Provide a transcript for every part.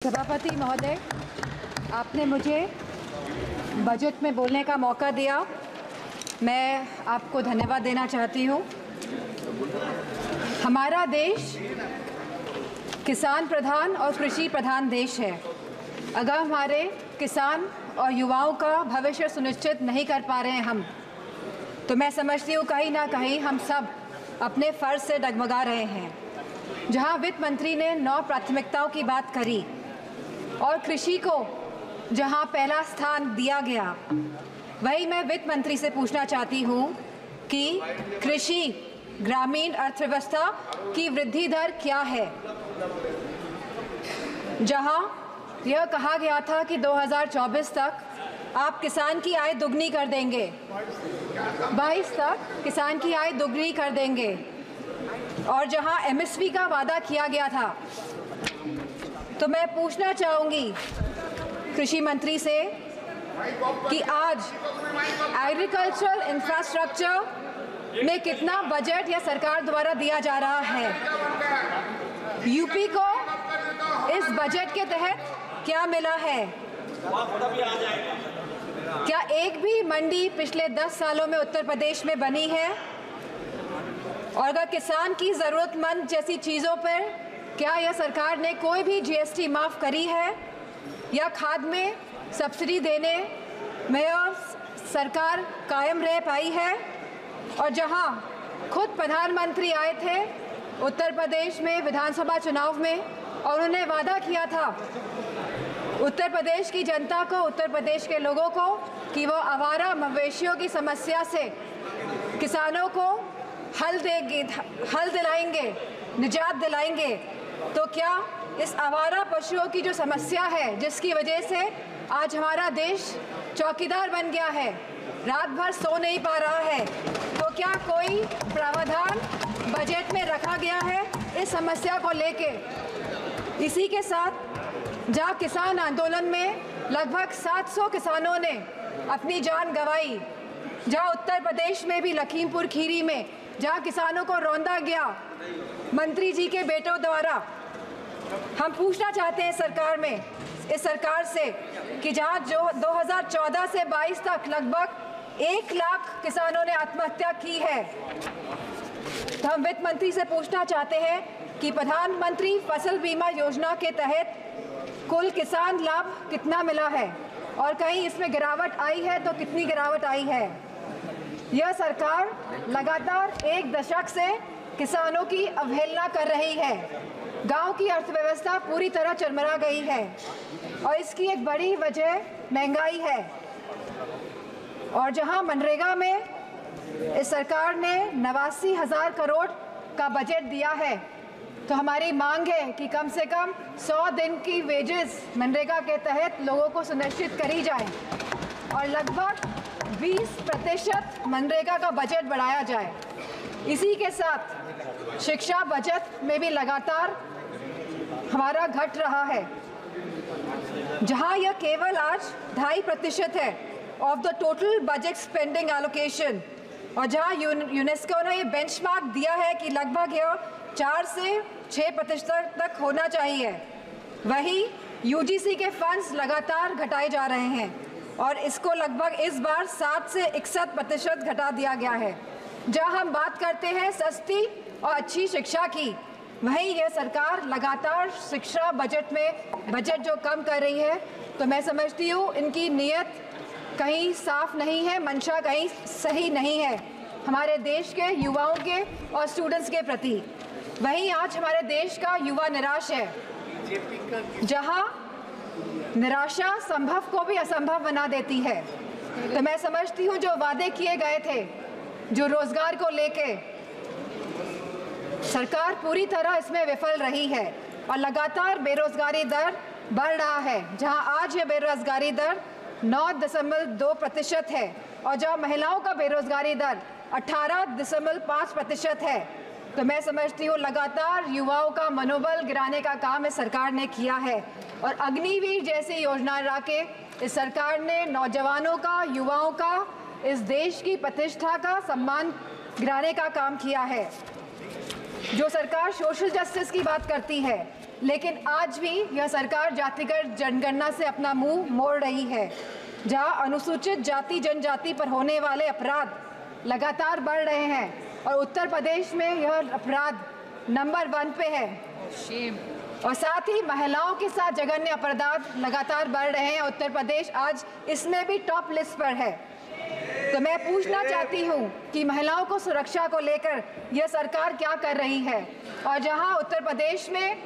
सभापति महोदय, आपने मुझे बजट में बोलने का मौका दिया। मैं आपको धन्यवाद देना चाहती हूँ। हमारा देश किसान प्रधान और कृषि प्रधान देश है। अगर हमारे किसान और युवाओं का भविष्य सुनिश्चित नहीं कर पा रहे हैं हम, तो मैं समझती हूँ कहीं ना कहीं हम सब अपने फ़र्ज से डगमगा रहे हैं। जहाँ वित्त मंत्री ने 9 प्राथमिकताओं की बात करी और कृषि को जहां पहला स्थान दिया गया, वही मैं वित्त मंत्री से पूछना चाहती हूं कि कृषि ग्रामीण अर्थव्यवस्था की वृद्धि दर क्या है। जहां यह कहा गया था कि 2024 तक आप किसान की आय दुगनी कर देंगे, 22 तक किसान की आय दुगनी कर देंगे, और जहां एमएसपी का वादा किया गया था, तो मैं पूछना चाहूँगी कृषि मंत्री से कि आज एग्रीकल्चरल इंफ्रास्ट्रक्चर में कितना बजट या सरकार द्वारा दिया जा रहा है। यूपी को इस बजट के तहत क्या मिला है। क्या एक भी मंडी पिछले 10 सालों में उत्तर प्रदेश में बनी है। और अगर किसान की ज़रूरतमंद जैसी चीज़ों पर क्या यह सरकार ने कोई भी जीएसटी माफ़ करी है, या खाद में सब्सिडी देने में यह सरकार कायम रह पाई है। और जहां खुद प्रधानमंत्री आए थे उत्तर प्रदेश में विधानसभा चुनाव में, और उन्होंने वादा किया था उत्तर प्रदेश की जनता को, उत्तर प्रदेश के लोगों को, कि वो आवारा मवेशियों की समस्या से किसानों को हल दिलाएंगे, निजात दिलाएंगे। तो क्या इस आवारा पशुओं की जो समस्या है, जिसकी वजह से आज हमारा देश चौकीदार बन गया है, रात भर सो नहीं पा रहा है, तो क्या कोई प्रावधान बजट में रखा गया है इस समस्या को लेके। इसी के साथ जहां किसान आंदोलन में लगभग 700 किसानों ने अपनी जान गंवाई, जहां उत्तर प्रदेश में भी लखीमपुर खीरी में जहां किसानों को रौंदा गया मंत्री जी के बेटों द्वारा, हम पूछना चाहते हैं इस सरकार से कि जहां जो 2014 से 22 तक लगभग 1 लाख किसानों ने आत्महत्या की है, तो हम वित्त मंत्री से पूछना चाहते हैं कि प्रधानमंत्री फसल बीमा योजना के तहत कुल किसान लाभ कितना मिला है, और कहीं इसमें गिरावट आई है तो कितनी गिरावट आई है। यह सरकार लगातार 1 दशक से किसानों की अवहेलना कर रही है। गांव की अर्थव्यवस्था पूरी तरह चरमरा गई है, और इसकी एक बड़ी वजह महंगाई है। और जहां मनरेगा में इस सरकार ने 89,000 करोड़ का बजट दिया है, तो हमारी मांग है कि कम से कम 100 दिन की वेजेस मनरेगा के तहत लोगों को सुनिश्चित करी जाए, और लगभग 20% मनरेगा का बजट बढ़ाया जाए। इसी के साथ शिक्षा बजट में भी लगातार हमारा घट रहा है, जहां यह केवल आज 2.5% है of the total budget spending allocation, और जहां यूनेस्को ने ये बेंचमार्क दिया है कि लगभग यह 4 से 6% तक होना चाहिए, वही यूजीसी के फंड्स लगातार घटाए जा रहे हैं, और इसको लगभग इस बार 7 से 61% घटा दिया गया है। जहां हम बात करते हैं सस्ती और अच्छी शिक्षा की, वहीं यह सरकार लगातार शिक्षा बजट जो कम कर रही है, तो मैं समझती हूँ इनकी नीयत कहीं साफ नहीं है, मंशा कहीं सही नहीं है हमारे देश के युवाओं के और स्टूडेंट्स के प्रति। वहीं आज हमारे देश का युवा निराश है, जहां निराशा संभव को भी असंभव बना देती है। तो मैं समझती हूँ जो वादे किए गए थे, जो रोजगार को लेके, सरकार पूरी तरह इसमें विफल रही है, और लगातार बेरोजगारी दर बढ़ रहा है। जहां आज यह बेरोजगारी दर 9.2% है, और जहां महिलाओं का बेरोजगारी दर 18.5% है, तो मैं समझती हूँ लगातार युवाओं का मनोबल गिराने का काम इस सरकार ने किया है। और अग्निवीर जैसी योजना ला के इस सरकार ने नौजवानों का, युवाओं का, इस देश की प्रतिष्ठा का सम्मान गिराने का काम किया है। जो सरकार सोशल जस्टिस की बात करती है, लेकिन आज भी यह सरकार जातिगत जनगणना से अपना मुंह मोड़ रही है, जहां अनुसूचित जाति जनजाति पर होने वाले अपराध लगातार बढ़ रहे हैं और उत्तर प्रदेश में यह अपराध नंबर 1 पे है। और साथ ही महिलाओं के साथ जघन्य अपराध लगातार बढ़ रहे हैं। उत्तर प्रदेश आज इसमें भी टॉप लिस्ट पर है। तो मैं पूछना चाहती हूँ कि महिलाओं को सुरक्षा को लेकर यह सरकार क्या कर रही है। और जहां उत्तर प्रदेश में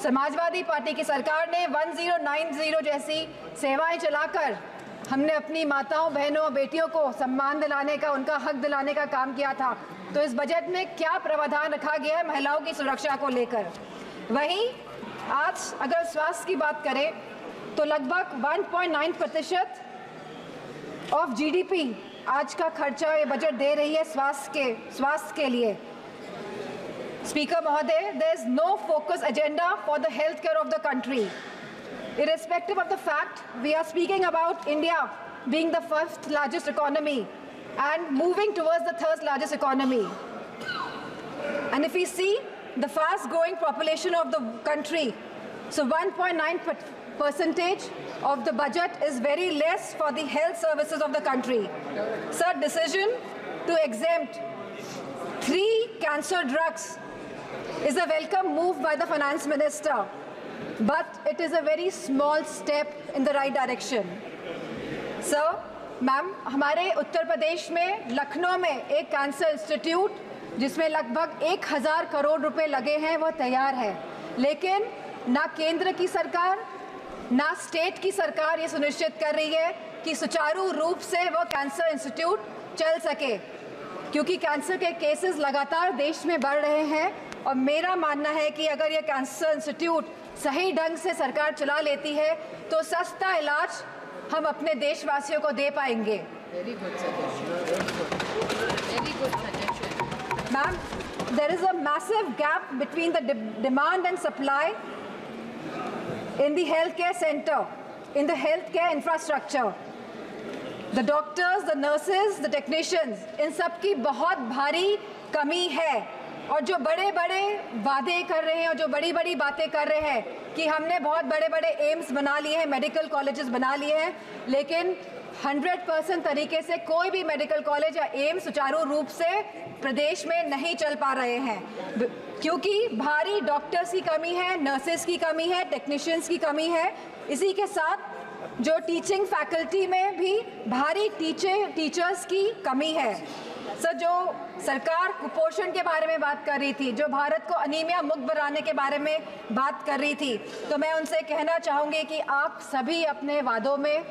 समाजवादी पार्टी की सरकार ने 1090 जैसी सेवाएं चलाकर हमने अपनी माताओं, बहनों, बेटियों को सम्मान दिलाने का, उनका हक दिलाने का काम किया था, तो इस बजट में क्या प्रावधान रखा गया है महिलाओं की सुरक्षा को लेकर। वहीं आज अगर स्वास्थ्य की बात करें तो लगभग 1.9% ऑफ GDP आज का खर्चा ये बजट दे रही है स्वास्थ्य के लिए। स्पीकर महोदय, there is no focus agenda for the healthcare of the country. Irrespective of the fact we are speaking about India being the 1st largest economy and moving towards the 3rd largest economy. And if we see the fast growing population of the country, so 1.9% of the budget is very less for the health services of the country. Sir, decision to exempt 3 cancer drugs is a welcome move by the finance minister, but it is a very small step in the right direction. Sir, ma'am, हमारे उत्तर प्रदेश में लखनऊ में एक cancer institute जिसमें लगभग 1000 करोड़ रुपए लगे हैं वो तैयार है, लेकिन ना केंद्र की सरकार ना स्टेट की सरकार ये सुनिश्चित कर रही है कि सुचारू रूप से वो कैंसर इंस्टीट्यूट चल सके, क्योंकि कैंसर के केसेस लगातार देश में बढ़ रहे हैं। और मेरा मानना है कि अगर ये कैंसर इंस्टीट्यूट सही ढंग से सरकार चला लेती है तो सस्ता इलाज हम अपने देशवासियों को दे पाएंगे। Ma'am, there is a massive gap between the demand and supply in the healthcare center, in the healthcare infrastructure. The doctors, the nurses, the technicians, इन सब की बहुत भारी कमी है। और जो बड़े बड़े वादे कर रहे हैं और जो बड़ी बड़ी बातें कर रहे हैं कि हमने बहुत बड़े बड़े एम्स बना लिए हैं, मेडिकल कॉलेजेस बना लिए हैं, लेकिन 100% तरीके से कोई भी मेडिकल कॉलेज या एम्स सुचारू रूप से प्रदेश में नहीं चल पा रहे हैं, क्योंकि भारी डॉक्टर्स की कमी है, नर्सेस की कमी है, टेक्नीशियंस की कमी है। इसी के साथ जो टीचिंग फैकल्टी में भी भारी टीचर्स की कमी है। सर, जो सरकार कुपोषण के बारे में बात कर रही थी, जो भारत को अनीमिया मुक्त बनाने के बारे में बात कर रही थी, तो मैं उनसे कहना चाहूँगी कि आप सभी अपने वादों में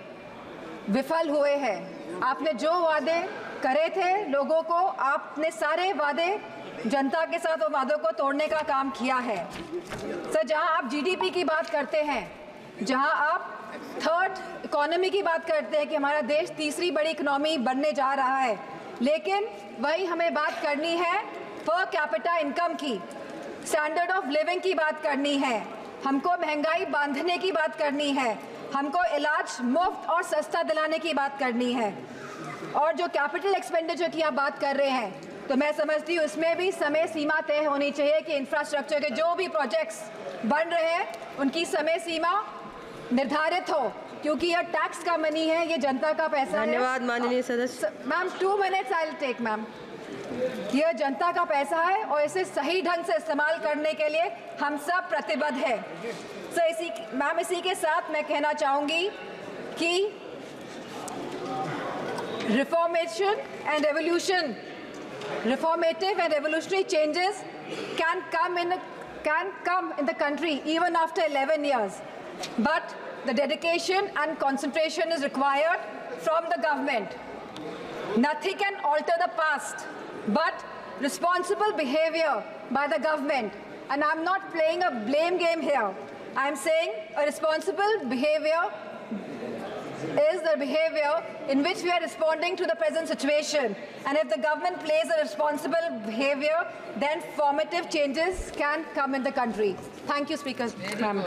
विफल हुए हैं। आपने जो वादे करे थे लोगों को, आपने सारे वादे जनता के साथ वो वादों को तोड़ने का काम किया है। सर, जहाँ आप GDP की बात करते हैं, जहाँ आप 3rd इकोनॉमी की बात करते हैं कि हमारा देश 3री बड़ी इकोनॉमी बनने जा रहा है, लेकिन वही हमें बात करनी है पर कैपिटा इनकम की, स्टैंडर्ड ऑफ लिविंग की बात करनी है, हमको महंगाई बांधने की बात करनी है, हमको इलाज मुफ्त और सस्ता दिलाने की बात करनी है। और जो कैपिटल एक्सपेंडिचर की आप बात कर रहे हैं, तो मैं समझती हूँ इसमें भी समय सीमा तय होनी चाहिए कि इंफ्रास्ट्रक्चर के जो भी प्रोजेक्ट्स बन रहे हैं उनकी समय सीमा निर्धारित हो, क्योंकि यह टैक्स का मनी है, ये जनता का पैसा है। धन्यवाद माननीय सदस्य। Ma'am, 2 minutes I will take ma'am. यह जनता का पैसा है और इसे सही ढंग से इस्तेमाल करने के लिए हम सब प्रतिबद्ध हैं। मैम, इसी के साथ मैं कहना चाहूँगी कि reformative and revolutionary changes can come in the country even after 11 years, but the dedication and concentration is required from the government. Nothing can alter the past, but responsible behavior by the government. And I'm not playing a blame game here. I'm saying a responsible behavior is the behavior in which we are responding to the present situation. And if the government plays a responsible behavior, then formative changes can come in the country. Thank you, Speaker. Ma'am.